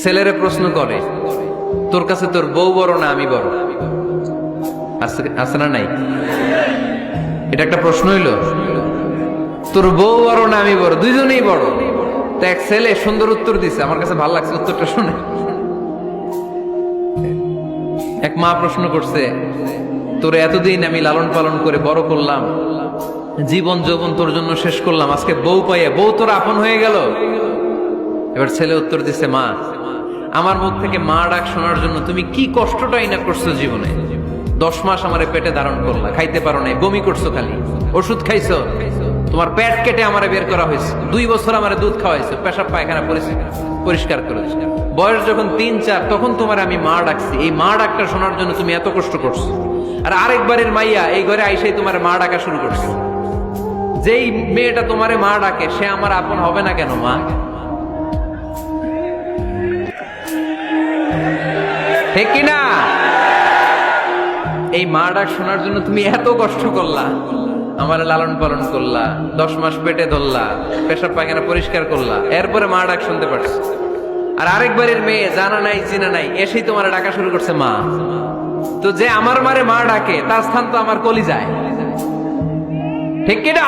ছেলেরে প্রশ্ন করে, তোর কাছে তোর বউ বড় না আমি বড়? আছে না নাই? এটা একটা প্রশ্ন হইল। তোর বউ বড় না আমি বড়? দুইজনেই বড়। তো এক ছেলে সুন্দর উত্তর দিছে, আমার কাছে ভালো লাগছে উত্তরটা শুনে। এক মা প্রশ্ন করছে, তোর এতদিন আমি লালন পালন করে বড় করলাম, জীবন যৌবন তোর জন্য শেষ করলাম, আজকে বউ পাইয়া বউ তোর আপন হয়ে গেল। এবার ছেলে উত্তর দিছে, মা, আমার মুখ থেকে মা ডাক শোনার জন্য তুমি কি কষ্টটাই না করছো জীবনে। 10 মাস আমারে পেটে ধারণ করলা, খাইতে পারো নাই, বমি করছো, খালি ওষুধ খাইছো, তোমার পেট কেটে আমারে বের করা হয়েছে, 2 বছর আমারে দুধ খাওয়াইছো, পেশাব পায়খানা পরিষ্কার করেছো। বয়স যখন 3-4 তখন তোমার আমি মা ডাকছি, এই মা ডাকটা শোনার জন্য তুমি এত কষ্ট করছো। আর আরেকবারের মাইয়া এই ঘরে আইসাই তোমার মা ডাকা শুরু করছে। যেই মেয়েটা তোমারে মা ডাকে সে আমার আপন হবে না কেন মা? ঠিক কিনা? এই মা ডাক শোনার জন্য তুমি এত কষ্ট করলা, আমার লালন পালন করলা, 10 মাস পেটে ধরলা, পেশাব পায়খানা পরিষ্কার করলা, এরপরে মা ডাক শুনতে পারছো। আর আরেকবারের মেয়ে জানা নাই চিনা নাই এসেই তোমার ডাকা শুরু করছে মা। তো যে আমার মারে মা ডাকে তার স্থান তো আমার কলিজায়। ঠিক কিনা?